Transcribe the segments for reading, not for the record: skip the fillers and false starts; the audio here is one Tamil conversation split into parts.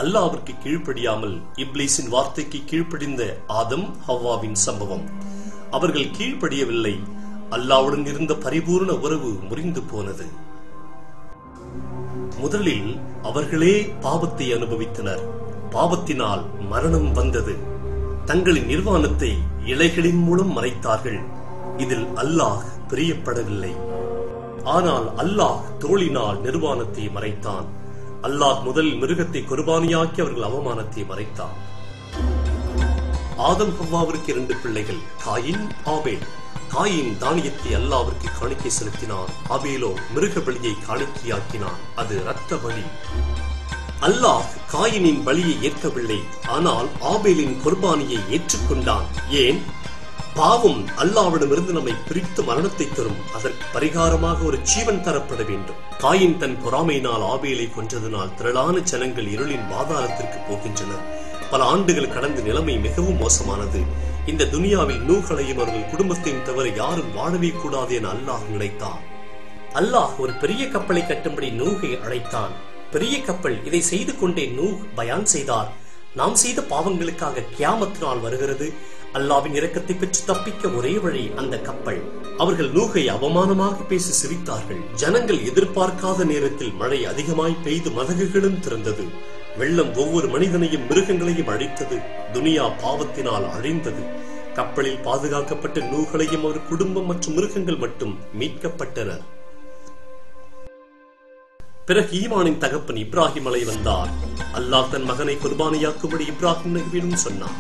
அல்லாஹ்விற்கு கீழ்ப்படியாமல் இப்லீஸின் வார்த்தைக்கு கீழ்ப்படிந்த ஆதம் ஹவ்வாவின் சம்பவம். அவர்கள் கீழ்ப்படியவில்லை. அல்லாஹ்வுடன் இருந்த பரிபூர்ண உறவு முறிந்து போனது. முதலில் அவர்களே பாவத்தை அனுபவித்தனர். பாவத்தினால் மரணம் வந்தது. தங்களின் நிர்வாணத்தை இலைகளின் மூலம் மறைத்தார்கள். இதில் அல்லாஹ் பிரியப்படவில்லை. ஆனால் அல்லாஹ் தோளினால் நிர்வாணத்தை மறைத்தான். அல்லாஹ் முதல் மிருகத்தை குர்பானியாக்கி அவர்கள் அவமானத்தை மறைத்தான். ஆதம் ஹவ்வாவிற்கு 2 பிள்ளைகள், காயின், ஆபேல். காயின் தானியத்தை அல்லாஹ்விற்கு காணிக்கை செலுத்தினான். ஆபேலோ மிருக பலியை காணிக்கையாக்கினான். அது இரத்த பலி. அல்லாஹ் காயினின் பலியை ஏற்கவில்லை. ஆனால் ஆபேலின் குர்பானியை ஏற்றுக்கொண்டான். ஏன்? பாவம் அல்லாஹ்விடமிருந்து நம்மை பிரித்து மரணத்தை தரும். அதற்கு பரிகாரமாக ஒரு ஜீவன் தரப்பட வேண்டும். காயின் தன் பொறாமையினால் ஆபேலை கொன்றதனால் திரளான ஜனங்கள் இருளின் பாதாளத்திற்கு போகின்றனர். பல ஆண்டுகள் கடந்த நிலைமை மிகவும் மோசமானது. இந்த துனியாவில் நூகளையும் அவர்கள் குடும்பத்தையும் தவிர யாரும் வாழவே கூடாது என அல்லாஹ் நினைத்தான். அல்லாஹ் ஒரு பெரிய கப்பலை கட்டும்படி நூகை அழைத்தான். பெரிய கப்பல். இதை செய்து கொண்டே நூஹ் பயான் செய்தார். நாம் செய்த பாவங்களுக்காக கியாமத் நாள் வருகிறது. அல்லாஹ்வின் இரக்கத்தை பெற்று தப்பிக்க ஒரே வழி அந்த கப்பல். அவர்கள் நூகை அவமானமாக பேசி சிரித்தார்கள். ஜனங்கள் எதிர்பார்க்காத நேரத்தில் மழை அதிகமாய் பெய்து மதகுகளும் திறந்தது. வெள்ளம் ஒவ்வொரு மனிதனையும் மிருகங்களையும் அழித்தது. துனியா பாவத்தினால் அழிந்தது. கப்பலில் பாதுகாக்கப்பட்ட நூகளையும் அவர் குடும்பம் மற்றும் மிருகங்கள் மட்டும் மீட்கப்பட்டனர். பிறகு ஈமானின் தகப்பன் இப்ராஹிம் அலை வந்தார். அல்லாஹ் தன் மகனை குர்பானியாக்கும்படி இப்ராஹிம் நபியிடம் சொன்னார்.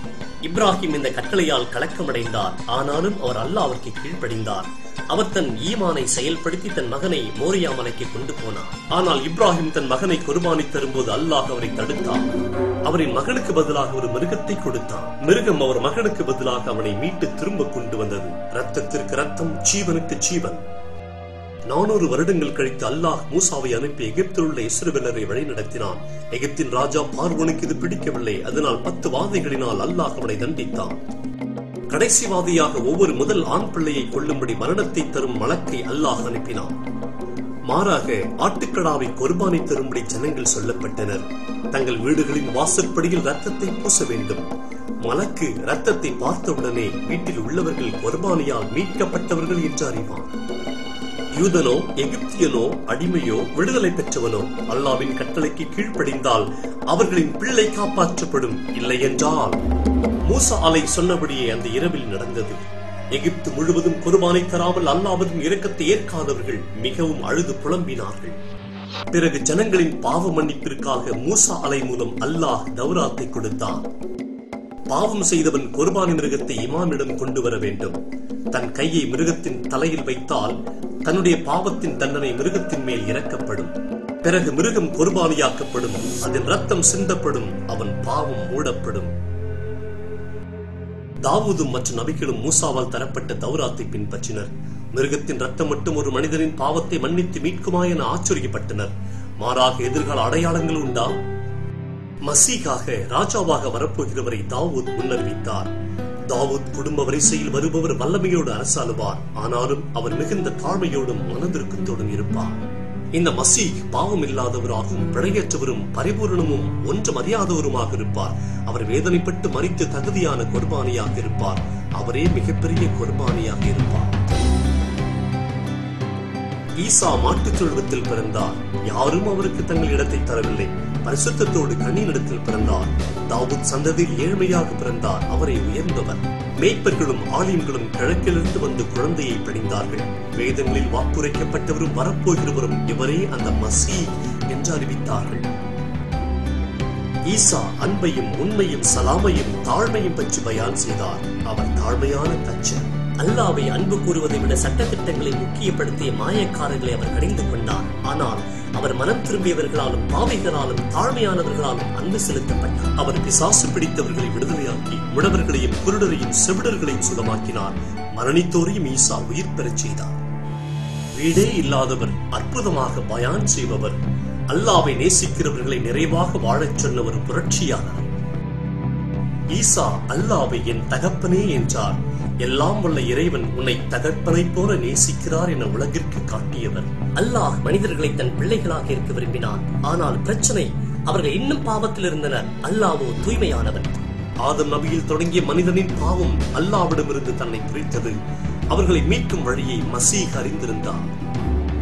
இப்ராஹிம் இந்த கட்டளையால் கலக்கமடைந்தார். ஆனாலும் அவர் அல்லாஹ்விற்கு கீழ்ப்படிந்தார். அவர் தன் ஈமானை செயல்படுத்தி தன் மகனை மோரியா மலைக்கு கொண்டு போனார். ஆனால் இப்ராஹிம் தன் மகனை குர்பானி தரும்போது அல்லாஹ் அவரை தடுத்தார். அவரின் மகனுக்கு பதிலாக ஒரு மிருகத்தை கொடுத்தான். மிருகம் அவர் மகனுக்கு பதிலாக அவனை மீட்டு திரும்ப கொண்டு வந்தது. ரத்தத்திற்கு ரத்தம், ஜீவனுக்கு ஜீவன். 400 வருடங்கள் கழித்து அல்லாஹ் மூசாவை அனுப்பி எகிப்தில் உள்ள இஸ்ரவேலரை வழிநடத்தினான். எகிப்தின் ராஜா பார்வோனுக்கு இது பிடிக்கவில்லை. அதனால் 10 வாதைகளினால் அல்லாஹ் அவனை தண்டித்தான். கடைசி வாதியாக ஒவ்வொரு முதல் ஆண் பிள்ளையை கொல்லும்படி மரணத்தை தரும் மலக்கை அல்லாஹ் அனுப்பினான். மாறாக ஆட்டுக்கடாவை குர்பானி தரும்படி ஜனங்கள் சொல்லப்பட்டனர். தங்கள் வீடுகளின் வாசற்படியில் ரத்தத்தை பூச வேண்டும். மலக்கு ரத்தத்தை பார்த்தவுடனே வீட்டில் உள்ளவர்கள் குர்பானியால் மீட்கப்பட்டவர்கள் என்று அறிவான். யூதனோ எகிப்தியனோ அடிமையோ விடுதலை பெற்றவனோ அல்லாஹ்வின் கட்டளைக்கு கீழ்ப்படிந்தால் அவர்களின் பிள்ளை காப்பாற்றப்படும். இல்லை என்றால் மூசா அலை சொன்னபடியே அந்த இரவில் நடந்தது. எகிப்து முழுவதும் குர்பானை தராமல் அல்லாஹ்வின் இரக்கத்தை ஏற்காதவர்கள் மிகவும் அழுது புலம்பினார்கள். பிறகு ஜனங்களின் பாவ மன்னிப்பிற்காக மூசா அலை மூலம் அல்லாஹ் தௌராத்தை கொடுத்தான். பாவம் செய்தவன் குர்பானி மிருகத்தை இமாமிடம் கொண்டு வர வேண்டும். தன் கையை மிருகத்தின் தலையில் வைத்தால் தன்னுடைய பாவத்தின் தண்டனை மிருகத்தின் மேல் இறக்கப்படும். பிறகு மிருகம் குர்பானியாக்கப்படும். அதன் ரத்தம் சிந்தப்படும். அவன் பாவம் மூடப்படும். தாவூதும் மற்ற நபிகளும் மூசாவால் தரப்பட்ட தௌராத்தை பின்பற்றினர். மிருகத்தின் ரத்தம் மட்டும் ஒரு மனிதனின் பாவத்தை மன்னித்து மீட்குமா என ஆச்சரியப்பட்டனர். மாறாக எதிர்கால அடையாளங்கள் உண்டா? மசீகாக ராஜாவாக வரப்போகிறவரை தாவூத் முன்னறிவித்தார். தாவூத் குடும்ப வரிசையில் வருபவர் வல்லமையோடு அரசாளுவார். ஆனாலும் அவர் மிகுந்த தாழ்மையோடும் மனதிற்கத்தோடும் இருப்பார். இந்த மசீஹ் பாவம் இல்லாதவராகவும் பிழையற்றவரும் பரிபூர்ணமும் ஒன்றும் அறியாதவருமாக இருப்பார். அவர் வேதனைப்பட்டு மரித்து தகுதியான குர்பானியாக இருப்பார். அவரே மிகப்பெரிய குர்பானியாக இருப்பார். ஈசா மாட்டுத் தொழுவத்தில் பிறந்தார். யாரும் அவருக்கு தங்கள் இடத்தை தரவில்லை. பரிசுத்தத்தோடு கண்ணினிடத்தில் பிறந்தார். தாவூத் சந்ததியில் ஏழ்மையாக பிறந்தார். அவரை உயர்ந்தவர். மேய்ப்பர்களும் ஆலீம்களும் கிழக்கிலிருந்து வந்து குழந்தையை பணிந்தார்கள். வேதங்களில் வாக்குரைக்கப்பட்டவரும் வரப்போகிறவரும் இவரே அந்த மசீஹ் என்று அறிவித்தார்கள். ஈசா அன்பையும் உண்மையும் சலாமையும் தாழ்மையும் பற்றி பயான் செய்தார். அவர் தாழ்மையான தச்சர். அல்லாஹ்வை அன்பு கூறுவதை விட சட்டத்திட்டங்களை முக்கியப்படுத்திய மாயக்காரர்களை அவர் கடிந்து கொண்டார். ஆனால் அவர் மனம் திரும்பியவர்களாலும் பாவிகளாலும் தாழ்மையானவர்களாலும் அன்பு செலுத்தப்பட்டார். அவர் பிசாசு பிடித்தவர்களை விடுதலையாக்கி முடவர்களையும் குருடரையும் செவிடர்களையும் சுகமாக்கினார். மரணித்தோரையும் ஈசா உயிர் பெறச் செய்தார். வீடே இல்லாதவர், அற்புதமாக பயான் செய்பவர், அல்லாஹ்வை நேசிக்கிறவர்களை நிறைவாக வாழச் சொன்ன ஒரு புரட்சியாளர். ஈசா அல்லாஹ்வை என் தகப்பனே என்றார். எல்லாம் வல்ல இறைவன் உன்னை தகப்பனை போல நேசிக்கிறார் என உலகிற்கு காட்டியவர். அல்லாஹ் மனிதர்களை தன் பிள்ளைகளாக இருக்க விரும்பினான். ஆனால் பிரச்சனை, அவர்கள் இன்னும் பாவத்தில் இருந்தனர். அல்லாஹ்வோ தூய்மையானவன். ஆதம் நபியில் தொடங்கிய மனிதனின் பாவம் அல்லாஹ்விடமிருந்து தன்னை பிரித்தது. அவர்களை மீட்கும் வழியை மசீஹ் அறிந்திருந்தார்.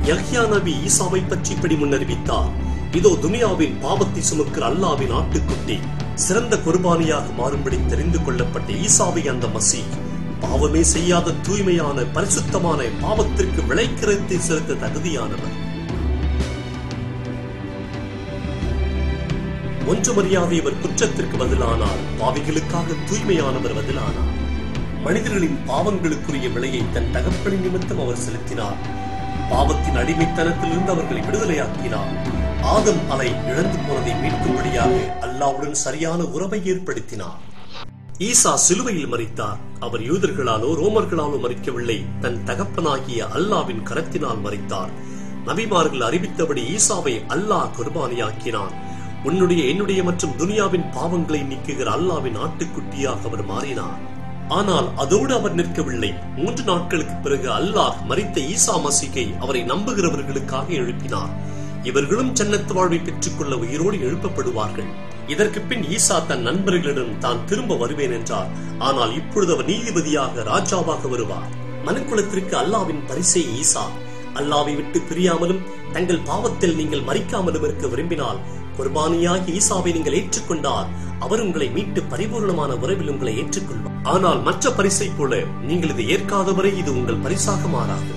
யஹ்யா நபி ஈசாவை பற்றி இப்படி முன்னறிவித்தார்: இதோ துனியாவின் பாவத்தை சுமக்கிற அல்லாஹ்வின் ஆட்டுக்குட்டி, சிறந்த குர்பானியாக மாறும்படி தெரிந்து கொள்ளப்பட்ட ஈசாவை அந்த மசீஹ் பாவமே செய்யாத தூய்மையான பரிசுத்தமான பாவத்திற்கு விளைக்கிறத்தை செலுத்த தகுதியானவர். ஒன்றுமறியாத இவர் குற்றத்திற்கு பதிலானார், பாவிகளுக்காக தூய்மையானவர் பதிலானார். மனிதர்களின் பாவங்களுக்குரிய விலையை தன் தகப்பனின் நிமித்தம் அவர் செலுத்தினார். பாவத்தின் அடிமைத்தனத்திலிருந்து அவர்களை விடுதலையாக்கினார். ஆதம் அலை இழந்து போனதை மீட்கும்படியாக அல்லாஹ்வுடன் சரியான உறவை ஏற்படுத்தினார். ஈசா சிலுவையில் மரித்தார். அவர் யூதர்களாலோ ரோமர்களாலோ மரிக்கவில்லை, தன் தகப்பனாகிய அல்லாஹ்வின் கரத்தினால் மரித்தார். நபிமார்கள் அறிவித்தபடி ஈசாவை அல்லாஹ் குர்பானியாக்கினார். உன்னுடைய என்னுடைய மற்றும் துனியாவின் பாவங்களை நீக்குகிற அல்லாஹ்வின் ஆட்டுக்குட்டியாக அவர் மாறினார். ஆனால் அதோடு அவர் நிற்கவில்லை. 3 நாட்களுக்கு பிறகு அல்லாஹ் மரித்த ஈசா மசீகை அவரை நம்புகிறவர்களுக்காக எழுப்பினார். இவர்களும் ஜன்னத் வாழ்வை பெற்றுக் கொள்ள உயிரோடு எழுப்பப்படுவார்கள். இதற்கு பின் ஈசா தன் நண்பர்களிடம் தான் திரும்ப வருவேன் என்றார். ஆனால் இப்பொழுது அவர் நீதிபதியாக ராஜாவாக வருவார். மனுக்குலத்திற்கு அல்லாஹ்வின் பரிசே ஈசா. அல்லாஹ்வை விட்டு பிரியாமலும் தங்கள் பாவத்தில் நீங்கள் மரிக்காமலும் இருக்க விரும்பினால் குர்பானியாகி ஈசாவை நீங்கள் ஏற்றுக்கொண்டால் அவர் உங்களை மீட்டு பரிபூர்ணமான உறவில் உங்களை ஏற்றுக்கொள்வார். ஆனால் மற்ற பரிசை போல நீங்கள் இதை ஏற்காதவரை இது உங்கள் பரிசாக மாறாது.